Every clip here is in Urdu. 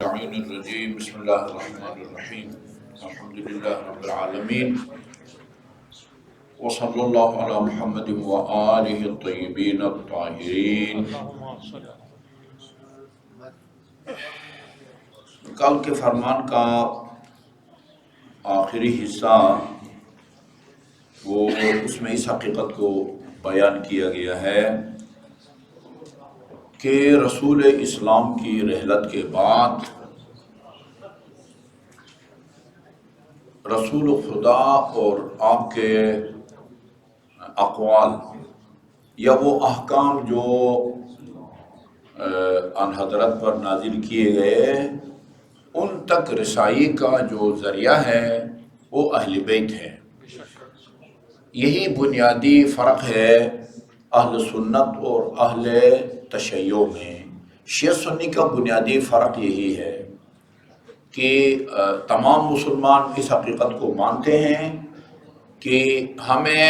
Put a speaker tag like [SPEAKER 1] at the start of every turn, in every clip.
[SPEAKER 1] اللعين الرجيم بسم الله الرحمن الرحيم الحمد لله رب العالمين وصلى الله على محمد وآله الطيبين الطاهرين. کل کے فرمان کا آخری حصہ وہ اس میں اس حقیقت کو بیان کیا گیا ہے کہ رسول اسلام کی رحلت کے بعد رسول خدا اور آپ کے اقوال یا وہ احکام جو ان حضرت پر نازل کیے گئے ان تک رسائی کا جو ذریعہ ہے وہ اہل بیت ہے. یہی بنیادی فرق ہے اہل سنت اور اہل تشیع میں. شیعہ سنی کا بنیادی فرق یہی ہے کہ تمام مسلمان اس حقیقت کو مانتے ہیں کہ ہمیں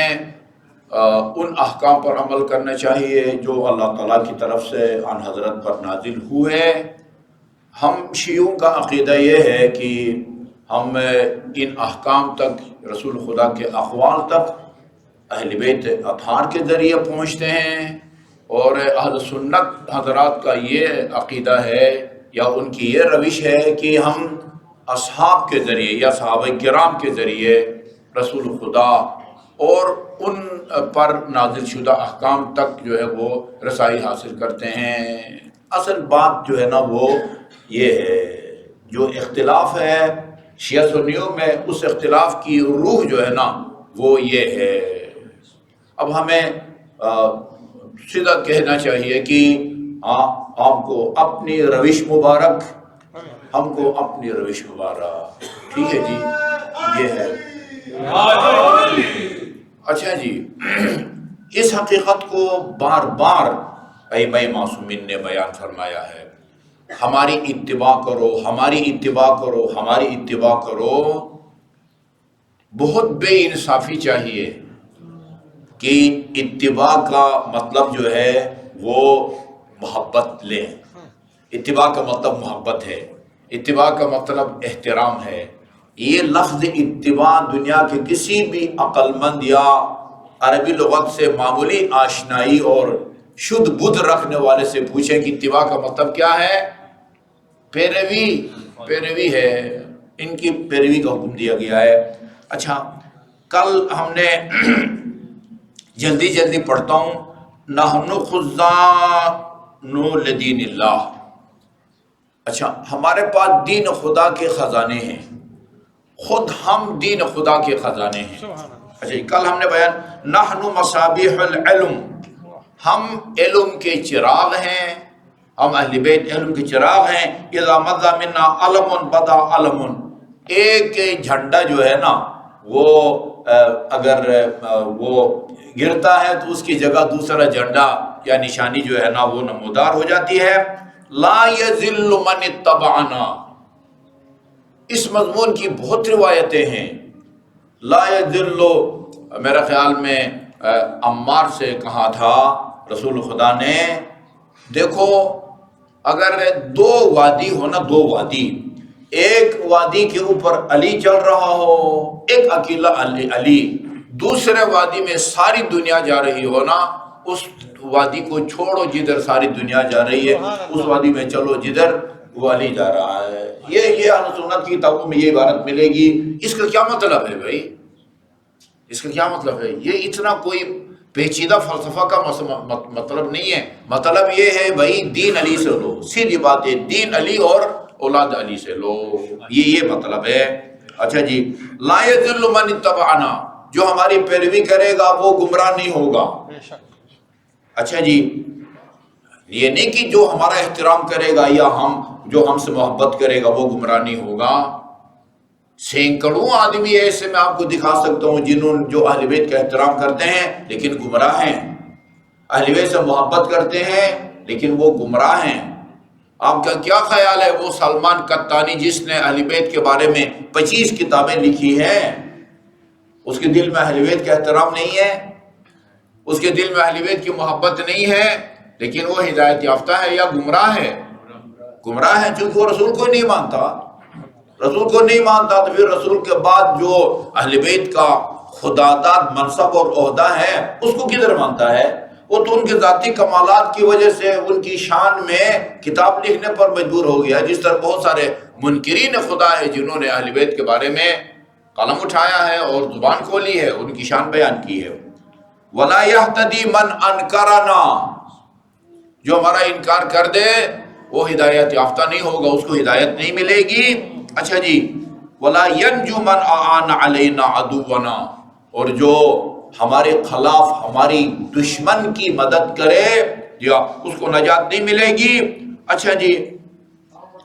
[SPEAKER 1] ان احکام پر عمل کرنا چاہیے جو اللہ تعالیٰ کی طرف سے ان حضرت پر نازل ہوئے. ہم شیعوں کا عقیدہ یہ ہے کہ ہم ان احکام تک رسول خدا کے اقوال تک اہل بیت اطہار کے ذریعے پہنچتے ہیں، اور اہل سنت حضرات کا یہ عقیدہ ہے یا ان کی یہ روش ہے کہ ہم اصحاب کے ذریعے یا صحابہ کرام کے ذریعے رسول خدا اور ان پر نازل شدہ احکام تک جو ہے وہ رسائی حاصل کرتے ہیں. اصل بات جو ہے نا وہ یہ ہے، جو اختلاف ہے شیعہ سنیوں میں اس اختلاف کی روح جو ہے نا وہ یہ ہے. اب ہمیں سیدھا کہنا چاہیے کہ آپ کو اپنی روش مبارک، ہم کو اپنی روش مبارک. ٹھیک ہے جی، یہ ہے. اچھا جی، اس حقیقت کو بار بار ائمہ معصومین نے بیان فرمایا ہے. ہماری اتباع کرو، ہماری اتباع کرو، ہماری اتباع کرو. بہت بے انصافی چاہیے کہ اتباع کا مطلب جو ہے وہ محبت لیں. اتباع کا مطلب محبت ہے، اتباع کا مطلب احترام ہے. یہ لفظ اتباع دنیا کے کسی بھی عقل مند یا عربی لغت سے معمولی آشنائی اور شدھ بدھ رکھنے والے سے پوچھیں کہ اتباع کا مطلب کیا ہے؟ پیروی ہے. ان کی پیروی کا حکم دیا گیا ہے. اچھا، کل ہم نے جلدی پڑھتا ہوں، نحن خزان لدین اللہ. اچھا، ہمارے پاس دین خدا کے خزانے ہیں، خود ہم دین خدا کے خزانے ہیں. اچھا، کل ہم نے بیان نحن مصابیح العلم، ہم علم کے چراغ ہیں، ہم اہل بیت علم کے چراغ ہیں. اذا مضى منا علم بدا علم، ایک جھنڈا جو ہے نا وہ اگر وہ گرتا ہے تو اس کی جگہ دوسرا جھنڈا یا نشانی جو ہے نا وہ نمودار ہو جاتی ہے. لا یذل من اتبعنا، اس مضمون کی بہت روایتیں ہیں. لا یذل، میرا خیال میں عمار سے کہا تھا رسول خدا نے، دیکھو اگر دو وادی ہو نا، دو وادی، ایک وادی کے اوپر علی چل رہا ہو، ایک اکیلا علی، دوسرے وادی میں ساری دنیا جا رہی ہو نا، اس وادی کو چھوڑو جدھر ساری دنیا جا رہی ہے، اس وادی میں چلو جدھر وہ علی جا رہا ہے. یہ اہل سنت کی کتابوں میں یہ عبارت ملے گی. اس کا کیا مطلب ہے بھائی؟ اس کا کیا مطلب ہے؟ یہ اتنا کوئی پیچیدہ فلسفہ کا مطلب نہیں ہے. مطلب یہ ہے بھائی دین علی سے لو، سیدھی بات ہے، دین علی اور اولاد علی سے لو، یہ مطلب ہے. اچھا جی، لا یذل من اتبعنا، جو ہماری پیروی کرے گا وہ گمراہ نہیں ہوگا. اچھا جی، یہ نہیں کہ جو ہمارا احترام کرے گا یا جو ہم سے محبت کرے گا وہ گمراہ نہیں ہوگا. سینکڑوں آدمی ایسے میں آپ کو دکھا سکتا ہوں جو اہل بیت کا احترام کرتے ہیں لیکن گمراہ ہیں، اہل بیت سے محبت کرتے ہیں لیکن وہ گمراہ ہیں. آپ کا کیا خیال ہے وہ سلمان قطانی جس نے اہل بیت کے بارے میں 25 کتابیں لکھی ہیں، اس کے دل میں اہل بیت کا احترام نہیں ہے، اس کے دل میں اہل بیت کی محبت نہیں ہے، لیکن وہ ہدایت یافتہ ہے یا گمراہ ہے؟ گمراہ ہے چونکہ وہ رسول کو نہیں مانتا. رسول کو نہیں مانتا تو پھر رسول کے بعد جو اہل بیت کا خداداد منصب اور عہدہ ہے اس کو کدھر مانتا ہے؟ وہ تو ان کے ذاتی کمالات کی وجہ سے ان کی شان میں کتاب لکھنے پر مجبور ہو گیا، جس طرح بہت سارے منکرین خدا ہے جنہوں نے اہل بیت کے بارے میں قلم اٹھایا ہے اور زبان کھولی ہے، ان کی شان بیان کی ہے. وَلَا يَهْتَدِي مَنْ أَنْكَرَنَا، جو ہمارا انکار کر دے وہ ہدایت یافتہ نہیں ہوگا، اس کو ہدایت نہیں ملے گی. اچھا جی، وَلَا يَنْجُو مَنْ أَعَانَ عَلَيْنَا عَدُوَّنَا، اور جو ہمارے خلاف ہماری دشمن کی مدد کرے یا اس کو نجات نہیں ملے گی. اچھا جی،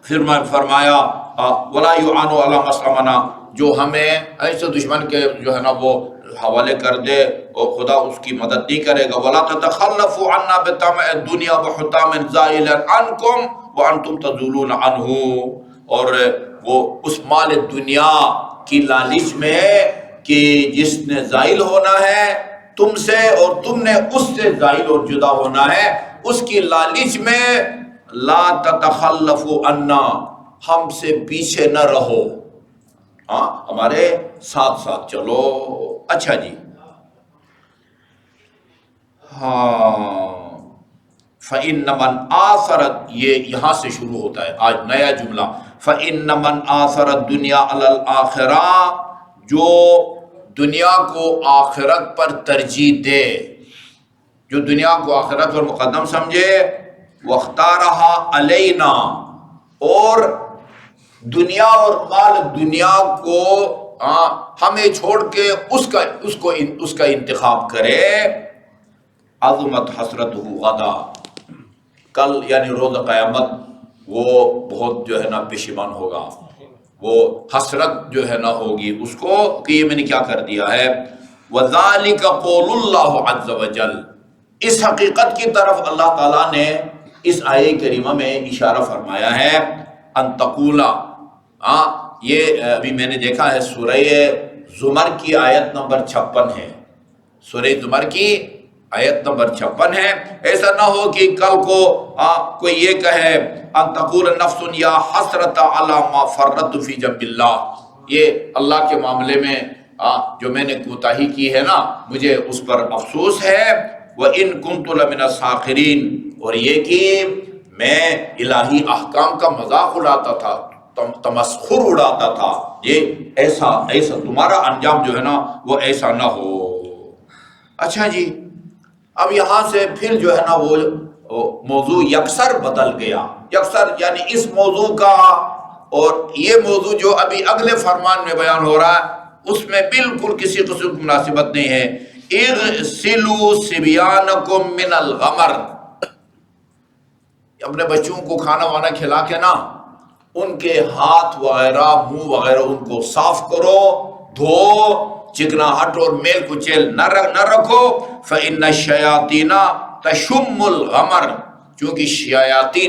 [SPEAKER 1] پھر میں فرمایا وَلَا يُعَانُ عَلَى مَسْلَمَنَا، جو ہمیں ایسے دشمن کے جو ہے نا وہ حوالے کر دے اور خدا اس کی مدد نہیں کرے گا. وَلَا تَتَخَلَّفُوا عَنَّا بِطَمْعِ الدُّنْيَا وَحُطَامٍ زَائِلًا عَنْكُمْ وَأَنْتُمْ تَزُولُونَ عَنْهُ، اور وہ اس مال دنیا کی لالچ میں کہ جس نے زائل ہونا ہے تم سے اور تم نے اس سے زائل اور جدا ہونا ہے، اس کی لالچ میں لا تتخلفوا عنا، ہم سے پیچھے نہ رہو، ہاں ہمارے ساتھ ساتھ چلو. اچھا جی، ہاں فَإِنَّ مَنْ آثَرَتْ، یہ یہاں سے شروع ہوتا ہے آج نیا جملہ. فَإِنَّ مَنْ آثَرَ الدُّنْيَا عَلَى الْآخِرَةِ، جو دنیا کو آخرت پر ترجیح دے، جو دنیا کو آخرت پر مقدم سمجھے، وَاخْتَارَهَا عَلَيْنَا، اور دنیا اور مال دنیا کو ہمیں چھوڑ کے اس کا انتخاب کرے، عظمت حسرتہ غدا، کل یعنی روز قیامت وہ بہت جو ہے نا پشیمان ہوگا، وہ حسرت جو ہے نا ہوگی اس کو کہ یہ میں نے کیا کر دیا ہے. وَذَلِكَ قَوْلُ اللَّهُ عَزَّ وَجَلَّ، اس حقیقت کی طرف اللہ تعالیٰ نے اس آیہ کریمہ میں اشارہ فرمایا ہے. ان تقولا، یہ ابھی میں نے دیکھا ہے سورہ زمر کی آیت نمبر 56 ہے، سورہ زمر کی آیت نمبر 56 ہے. ایسا نہ ہو کہ کل کو کوئی یہ کہے ان تقول نفس یا حسرت علی ما فرطت فی جنب اللہ، یہ اللہ کے معاملے میں جو میں نے کوتاہی کی ہے نا مجھے اس پر افسوس ہے. وَإِن كُنتُ لَمِنَ السَّاخِرِينَ، اور یہ کہ میں الہی احکام کا مذاق اڑاتا تھا، تمسخر اڑاتا تھا، یہ ایسا تمہارا انجام جو ہے نا وہ ایسا نہ ہو. اچھا جی، اب یہاں سے پھر جو ہے نا وہ موضوع یکسر بدل گیا. یکسر یعنی اس موضوع کا اور یہ موضوع جو ابھی اگلے فرمان میں بیان ہو رہا ہے اس میں بالکل کسی قسم کی مناسبت نہیں ہے. اغسلوا صبیانکم من الغمر، اپنے بچوں کو کھانا وانا کھلا کے نا ان کے ہاتھ وغیرہ منہ وغیرہ ان کو صاف کرو، دھو، چکناہٹ اور میل کچیل نہ رکھو. فَإِنَّ الشَّيَاطِينَ تَشُمُّ الْغَمَرَ، چونکہ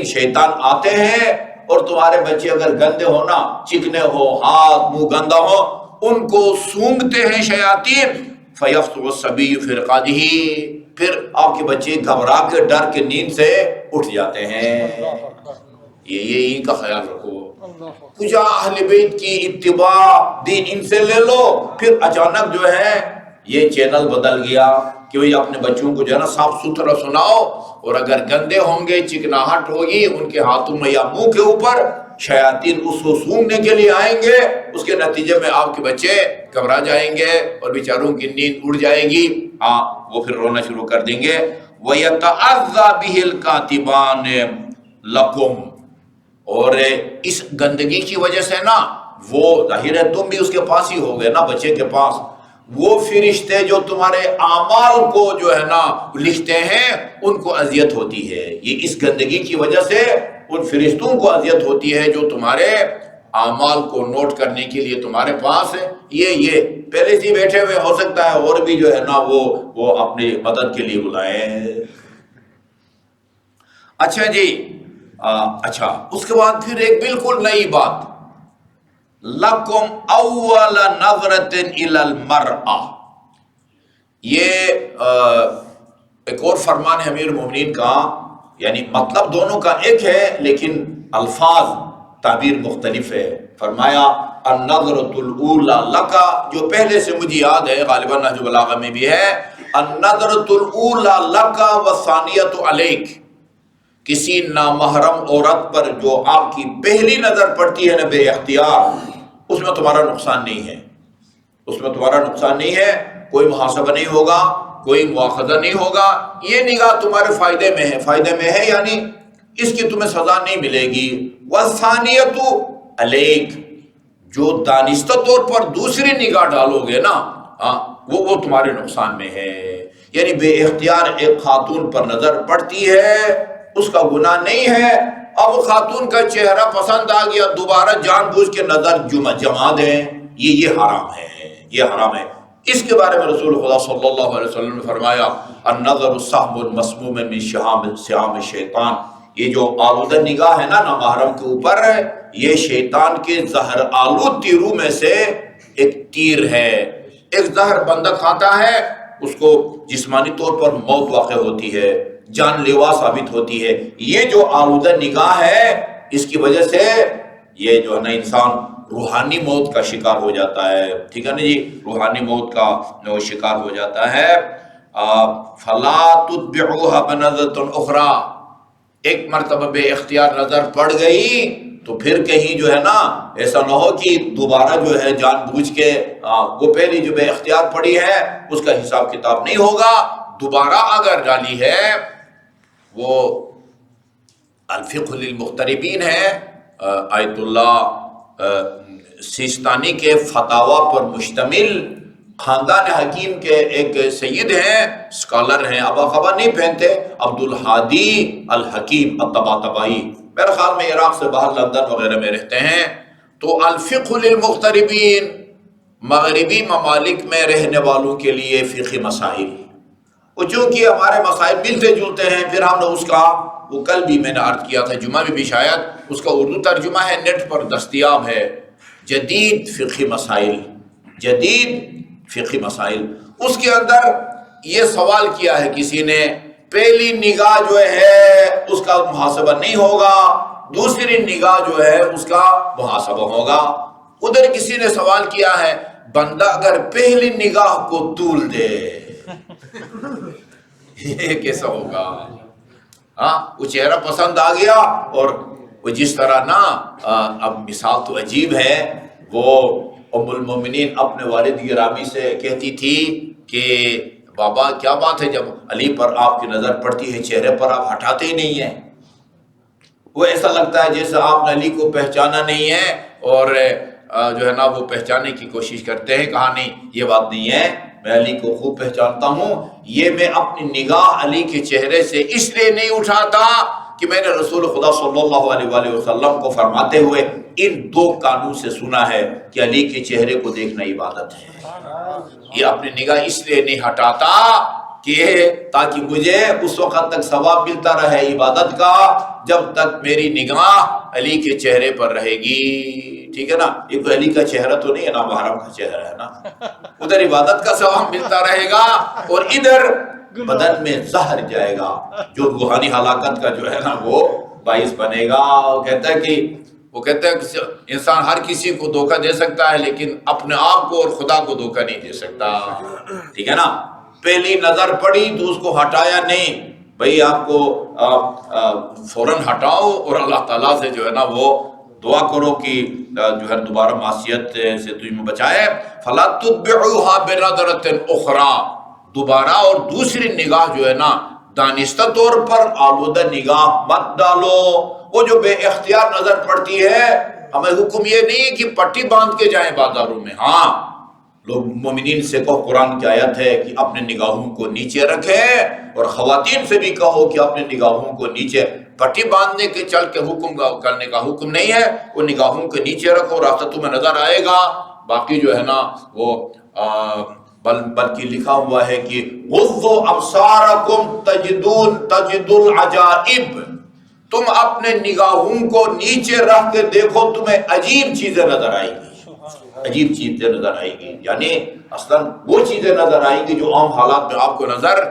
[SPEAKER 1] شیطان آتے ہیں اور تمہارے بچے اگر گندے ہو نا، چکنے ہو، ہاتھ منہ گندا ہو، ان کو سونگتے ہیں شیاطین. فَيَفْطُرُ الصَّبِيُّ فِي رِقَادِهِ، پھر آپ کے بچے گھبرا کے ڈر کے نیند سے اٹھ جاتے ہیں. یہ ان کا خیال رکھو. کچھ اہل بیت کی اتباع دین ان سے لے لو، پھر اچانک جو ہے یہ چینل بدل گیا کہ بھئی اپنے بچوں کو جو ہے نا صاف ستھرا سناؤ، اور اگر گندے ہوں گے، چکناہٹ ہوگی ان کے ہاتھوں میں یا منہ کے اوپر، شیاطین اس کو سونگنے کے لیے آئیں گے، اس کے نتیجے میں آپ کے بچے گھبرا جائیں گے اور بیچاروں کی نیند اڑ جائے گی، وہ پھر رونا شروع کر دیں گے. وَيَتَعَذَّى بِهِ الْكَاتِبَانِ لَكُمْ، اور اس گندگی کی وجہ سے نا وہ ظاہر ہے تم بھی اس کے پاس ہی ہو گئے نا، بچے کے پاس، وہ فرشتے جو تمہارے اعمال کو جو ہے نا لکھتے ہیں ان کو اذیت ہوتی ہے. یہ اس گندگی کی وجہ سے ان فرشتوں کو اذیت ہوتی ہے جو تمہارے اعمال کو نوٹ کرنے کے لیے تمہارے پاس ہے. یہ پہلے سے بیٹھے ہوئے، ہو سکتا ہے اور بھی جو ہے نا وہ اپنی مدد کے لیے بلائیں. اچھا جی، اچھا اس کے بعد پھر ایک بالکل نئی بات، لَكُمْ أَوَّلَ نَظْرَةٍ إِلَى الْمَرْأَةِ، یہ ایک اور فرمان ہے امیر المومنین کا، یعنی مطلب دونوں کا ایک ہے لیکن الفاظ تعبیر مختلف ہے. فرمایا النظرۃ الاولی لکا، جو پہلے سے مجھے یاد ہے، غالباً نہج البلاغہ میں بھی ہے، النظرۃ الاولی لکا والثانیۃ علیک، کسی نامحرم عورت پر جو آپ کی پہلی نظر پڑتی ہے نا بے اختیار، اس میں تمہارا نقصان نہیں ہے، اس میں تمہارا نقصان نہیں ہے، کوئی محاسبہ نہیں ہوگا، کوئی مواخذہ نہیں ہوگا. یہ نگاہ تمہارے فائدے میں ہے، فائدے میں ہے یعنی اس کی تمہیں سزا نہیں ملے گی. والثانیۃ علیک، جو دانستہ طور پر دوسری نگاہ ڈالو گے نا، وہ تمہارے نقصان میں ہے. یعنی بے اختیار ایک خاتون پر نظر پڑتی ہے، اس کا گناہ نہیں ہے. اب خاتون کا چہرہ پسند آ گیا، دوبارہ جان بوجھ کے نظر جما دیں، یہ حرام ہے، یہ حرام ہے. اس کے بارے میں رسول خدا صلی اللہ علیہ وسلم نے فرمایا النظر سهم مسموم من سهام الشیطان، یہ جو آلودہ نگاہ ہے نا نامحرم کے اوپر، یہ شیطان کے زہر آلود تیروں میں سے ایک تیر ہے. ایک زہر بندہ کھاتا ہے، اس کو جسمانی طور پر موت واقع ہوتی ہے، جان لیوا ثابت ہوتی ہے. یہ جو آلودہ نگاہ ہے، اس کی وجہ سے یہ جو ہے نا انسان روحانی موت کا شکار ہو جاتا ہے. ٹھیک ہے نا جی، روحانی موت کا شکار ہو جاتا ہے. فلا تتبعوها بنظرة اخرى، ایک مرتبہ بے اختیار نظر پڑ گئی تو پھر کہیں جو ہے نا ایسا نہ ہو کہ دوبارہ جو ہے جان بوجھ کے وہ پہلی جو بے اختیار پڑی ہے اس کا حساب کتاب نہیں ہوگا. دوبارہ اگر ڈالی ہے، وہ الفقہ للمغتربین ہے، آیت اللہ سیستانی کے فتاوی پر مشتمل خاندان حکیم کے ایک سید ہیں، اسکالر ہیں، ابا خبا نہیں پہنتے، عبدالحادی الحکیم الطباطبائی، میرے خیال میں عراق سے باہر لندن وغیرہ میں رہتے ہیں. تو الفقہ للمغتربین، مغربی ممالک میں رہنے والوں کے لیے فقہی مسائل، وہ چونکہ ہمارے مسائل ملتے جلتے ہیں، پھر ہم نے اس کا، وہ کل بھی میں نے عرض کیا تھا، جمعہ میں بھی شاید، اس کا اردو ترجمہ ہے، نیٹ پر دستیاب ہے، جدید فقہی مسائل، جدید فقہی مسائل. اس کے اندر یہ سوال کیا ہے کسی نے، پہلی نگاہ جو ہے اس کا محاسبہ نہیں ہوگا، دوسری نگاہ جو ہے اس کا محاسبہ ہوگا. ادھر کسی نے سوال کیا ہے، بندہ اگر پہلی نگاہ کو طول دے یہ کیسا ہوگا؟ وہ چہرہ پسند آ گیا، اور وہ جس طرح نا، اب مثال تو عجیب ہے، وہ ام المومنین اپنے والد گرامی سے کہتی تھی کہ بابا کیا بات ہے، جب علی پر آپ کی نظر پڑتی ہے چہرے پر آپ ہٹاتے ہی نہیں ہیں، وہ ایسا لگتا ہے جیسے آپ نے علی کو پہچانا نہیں ہے، اور جو ہے نا وہ پہچاننے کی کوشش کرتے ہیں. کہا نہیں، یہ بات نہیں ہے، میں علی کو خوب پہچانتا ہوں، یہ میں اپنی نگاہ علی کے چہرے سے اس لیے نہیں اٹھاتا کہ میں نے رسول خدا صلی اللہ علیہ وآلہ وسلم کو فرماتے ہوئے ان دو کانوں سے سنا ہے کہ علی کے چہرے کو دیکھنا عبادت ہے. یہ اپنی نگاہ اس لیے نہیں ہٹاتا کہ تاکہ مجھے اس وقت تک ثواب ملتا رہے عبادت کا جب تک میری نگاہ علی کے چہرے پر رہے گی. ٹھیک ہے نا، یہ کوئی علی کا چہرہ تو نہیں ہے نا، محرم کا چہرہ ہے نا، ادھر عبادت کا ثواب ملتا رہے گا اور ادھر بدن میں زہر جائے گا جو روحانی ہلاکت کا جو ہے نا وہ باعث بنے گا. وہ کہتا ہے کہ انسان ہر کسی کو دھوکہ دے سکتا ہے لیکن اپنے آپ کو اور خدا کو دھوکہ نہیں دے سکتا. ٹھیک ہے نا، پہلی نظر پڑی تو اس کو ہٹایا نہیں، بھئی آپ کو فوراً ہٹاؤ اور اللہ تعالیٰ سے جو ہے نا وہ دعا کرو کہ جو ہے دوبارہ معصیت سے تمہیں بچائے. فَلَا تُتْبِعُوهَا بِنَظَرَةٍ أُخْرَى، دوبارہ اور دوسری نگاہ جو ہے نا دانستہ طور پر آلودہ نگاہ مت ڈالو. وہ جو بے اختیار نظر پڑتی ہے، ہمیں حکم یہ نہیں کہ پٹی باندھ کے جائیں بازاروں میں. ہاں، لوگ مومنین سے کہو، قرآن کی آیت ہے کہ اپنے نگاہوں کو نیچے رکھیں، اور خواتین سے بھی کہو کہ اپنے نگاہوں کو نیچے، پٹی باندھنے کے چل کے حکم کرنے کا حکم نہیں ہے. وہ نگاہوں کے نیچے رکھو، راستہ تمہیں نظر آئے گا. باقی جو ہے نا وہ بلکہ لکھا ہوا ہے کہ غضوا ابصارکم تجد العجائب، تم اپنے نگاہوں کو نیچے رکھ کے دیکھو، تمہیں عجیب چیزیں نظر آئیں گی، عجیب چیزیں نظر آئیں گی. یعنی اصلاً وہ چیزیں نظر آئیں گی جو عام حالات میں آپ کو نظر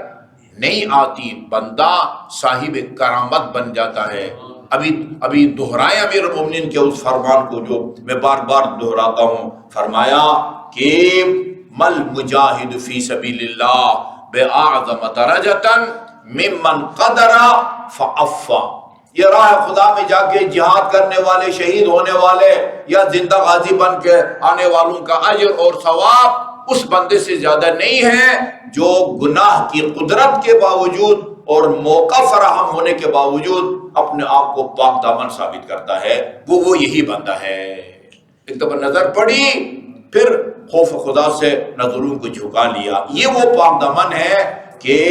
[SPEAKER 1] نہیں آتی. بندہ صاحب کرامت بن جاتا ہے. ابھی دہرائے امیر المومنین کے اس فرمان کو جو میں بار بار دہراتا ہوں. فرمایا کہ مل مجاہد فی سبیل اللہ بأعظم درجۃ ممن قدر فعفا. یہ راہ خدا میں جا کے جہاد کرنے والے، شہید ہونے والے یا زندہ غازی بن کے آنے والوں کا اجر اور ثواب اس بندے سے زیادہ نہیں ہے جو گناہ کی قدرت کے باوجود اور موقع فراہم ہونے کے باوجود اپنے آپ کو پاک دامن ثابت کرتا ہے. وہ یہی بندہ ہے. ایک دفعہ نظر پڑی، پھر خوف خدا سے نظروں کو جھکا لیا. یہ وہ پاک دامن ہے کہ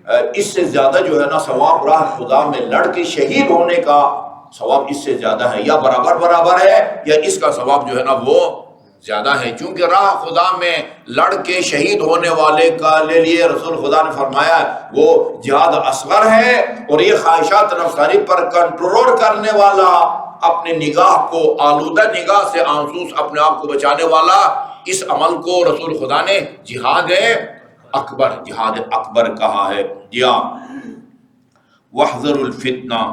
[SPEAKER 1] اس سے زیادہ جو ہے نا ثواب راہ خدا میں لڑ کے شہید ہونے کا ثواب اس سے زیادہ ہے، یا برابر ہے، یا اس کا ثواب جو ہے نا وہ زیادہ ہے. چونکہ راہ خدا میں لڑ کے شہید ہونے والے کا لے لیے رسول خدا نے فرمایا وہ جہاد اصغر ہے، اور یہ خواہشات نفسانی پر کنٹرول کرنے والا، اپنے نگاہ کو آلودہ نگاہ سے آنسوس اپنے آپ کو بچانے والا، اس عمل کو رسول خدا نے جہاد اکبر کہا ہے. یا وَاحْذَرُوا الْفِتْنَةَ،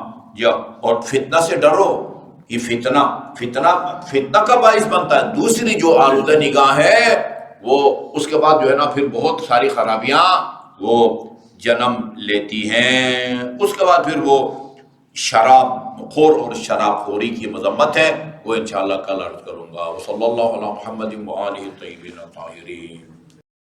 [SPEAKER 1] اور فتنہ سے ڈرو. یہ فتنہ کا باعث بنتا ہے. دوسری جو آلودہ نگاہ ہے وہ اس کے بعد جو ہے نا پھر بہت ساری خرابیاں وہ جنم لیتی ہیں. اس کے بعد پھر وہ شراب خور اور شراب خوری کی مذمت ہے. وہ انشاءاللہ کل عرض کروں گا. وصلی اللہ علی محمد وآلہ الطیبین الطاہرین.